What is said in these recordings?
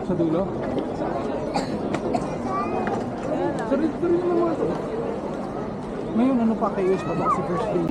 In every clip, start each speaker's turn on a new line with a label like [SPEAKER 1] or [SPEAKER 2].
[SPEAKER 1] Sa dulo? Sorry naman mga ito. Ngayon, ano pa kayo? Pa ba kasi first day?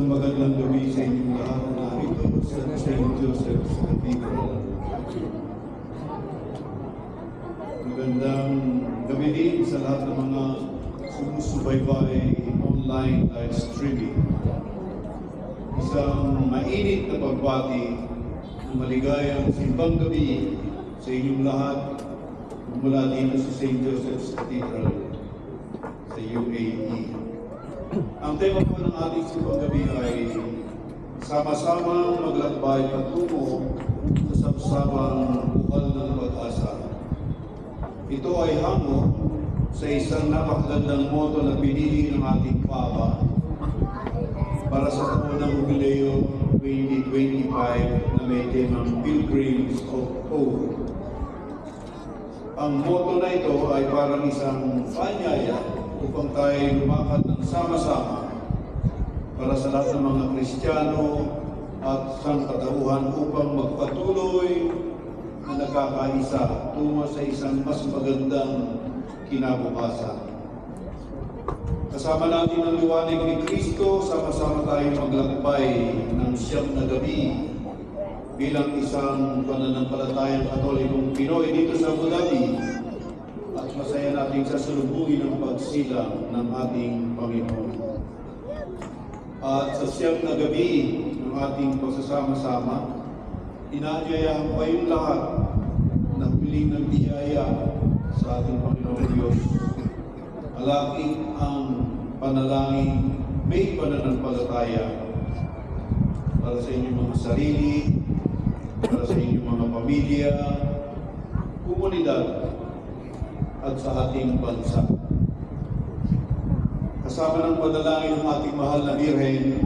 [SPEAKER 2] Isang magandang gabi sa inyong lahat na narito sa St. Joseph's Cathedral. Magandang gabi din sa lahat ng mga sumusubaybay online live streaming. Isang mainit na pagbati ng maligayang simbang gabi sa inyong lahat mula dito sa St. Joseph's Cathedral sa UAE. Ang tema po ng ating simbang gabi ay sama-sama maglakbay patungo sa sabsabang bukal ng pag-asa. Ito ay hango sa isang napakagandang moto na pinili ng ating Papa para sa taon ng Jubileo 2025 na may temang Pilgrims of Hope. Ang moto na ito ay parang isang panyaya upang tayo lumakad ng sama-sama para sa lahat ng mga Kristiyano at sangkatauhan upang magpatuloy na nagkakaisa tungo sa isang mas magandang kinabukasan. Kasama natin ang liwanag ni Kristo, sama-sama tayong maglakbay ng siyam na gabi bilang isang pananampalatayang Katolikong Pinoy dito sa Abu Dhabi. At masaya natin sasalubungin ang pagsilang ng ating Panginoon. At sa siyam na gabi ng ating pagsasama-sama, inaanyayahan pa yung lahat na huling ng biyaya sa ating Panginoon Diyos. Alakit ang panalangin may pananampalataya para sa inyong mga sarili, para sa inyong mga pamilya, komunidad, at sa ating bansa. Kasama ng panalangin ng ating mahal na Birhen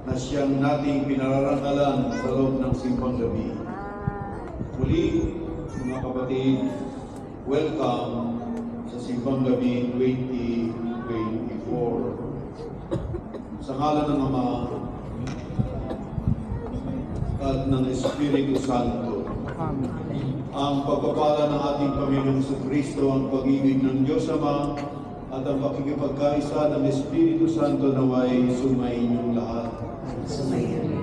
[SPEAKER 2] na siyang nating pinararangalan sa loob ng simbang gabi. Muli, mga kapatid, welcome sa simbang gabi 2024. Sa ngalan ng Ama at ng Espiritu Santo. Ang pagpapala ng ating Panginoong Kristo, ang pag-ibig ng Diyos Ama, at ang pakikipagkaisa ng Espiritu Santo naway sumainyong lahat.
[SPEAKER 3] Sumayin.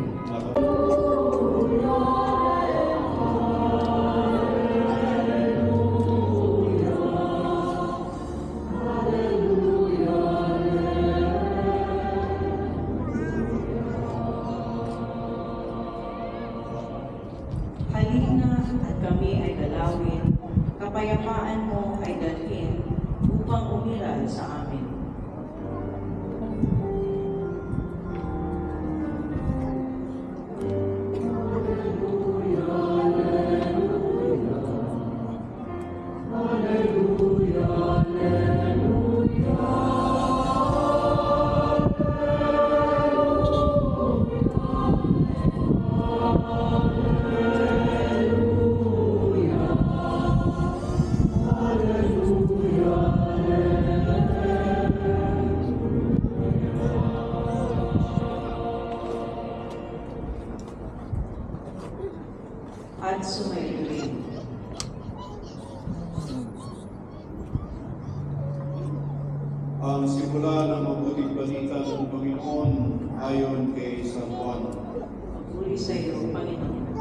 [SPEAKER 3] Halina at kami ay dalawin, kapayapaan mo ay dalhin, upang umiral sa amin. At sumayin.
[SPEAKER 2] Ang simula ng mabuting balita ng Panginoon ayon kay San Juan.
[SPEAKER 3] Puri sa iyo, Panginoon.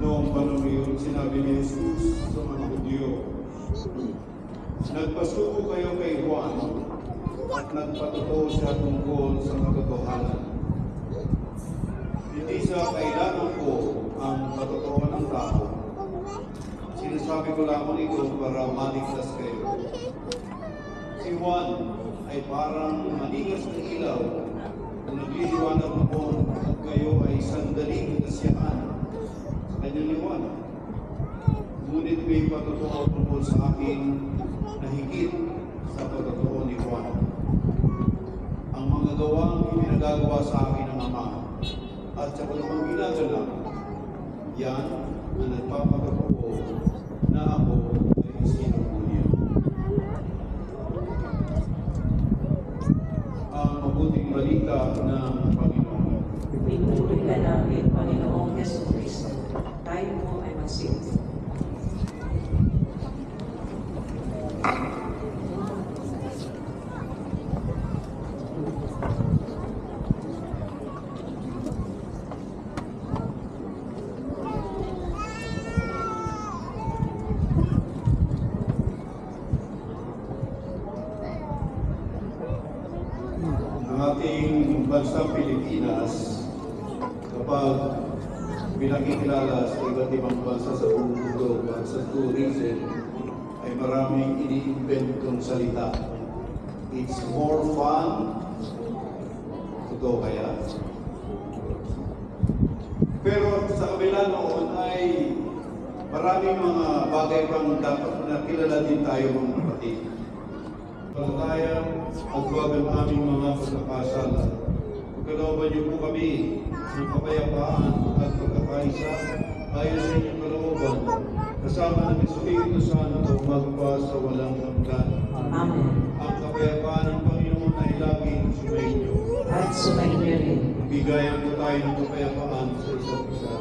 [SPEAKER 2] Noong panahon iyon, sinabi ni Jesus sa mga Hudyo, nagpasuko kayo kay Juan at nagpatotoo siya tungkol sa katotohanan. Hindi sa kailangan ko ang katotohanan ng tao. Sinasabi ko lamang ito para maligtas kayo. Si Juan ay parang manigas ng ilaw na nagliliwanag noon at kayo ay sandaling nasiyaan sa kanyang liwanag. Ngunit may patotoo tungkol sa akin na higit sa patotoo ni Juan. Ang mga gawang ipinagagawa sa akin ng Ama at sa kanyang ginagawa Yan ang nagpapakatotoo na ako ay isinuko niya. Ang mabuting balita ng Panginoon.
[SPEAKER 3] Pinuri ka namin, Panginoong Jesucristo. Tayo mo ay magsilbi.
[SPEAKER 2] Ang ating bansang Pilipinas, kapag pinakikilala sa iba't ibang bansa sa buong mundo at sa tourism, ay maraming ini-inventong salita. It's more fun. Totoo kaya? Pero sa kabila noon ay maraming mga bagay pang dapat na kilala din tayo mga kapatid. Palataya at huwag ang aming mga pagkakasala. Pagkalooban niyo po kami ng kapayapaan at pagkakaisa ayon sa inyong kalooban, kasama ng Espiritu Santo magpa sa walang hanggan.
[SPEAKER 3] Amen.
[SPEAKER 2] Ang kapayapaan ng Panginoon ay laging sumainyo.
[SPEAKER 3] At sumainyo rin.
[SPEAKER 2] Bigayan po tayo ng kapayapaan sa isa't isa.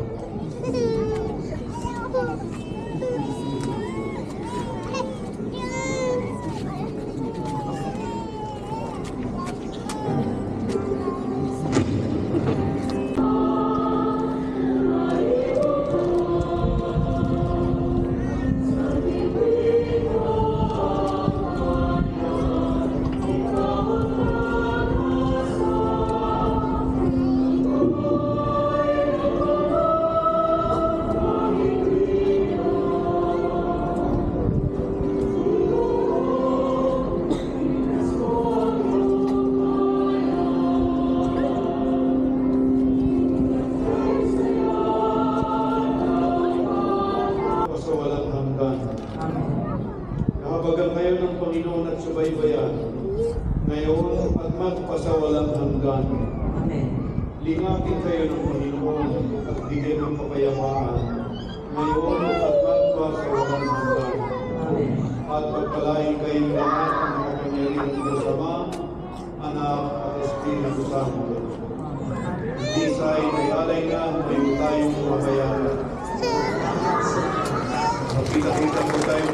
[SPEAKER 2] Sa walang hanggan. Nakabagan kayo ng Panginoon at subaybayan, ngayon at magpasawalang hanggan.
[SPEAKER 3] Amen.
[SPEAKER 2] Lingatin kayo ng Panginoon at bigyan ng kapayapaan, ngayon at magpasawalang hanggan.
[SPEAKER 3] Amen.
[SPEAKER 2] At pagpalain kayong lahat ng makapangyarihan ng Diyos Ama, Anak at Espiritu Santo. Isa'y may alay na, may tayong mabayaran. Pagkita-kita po tayo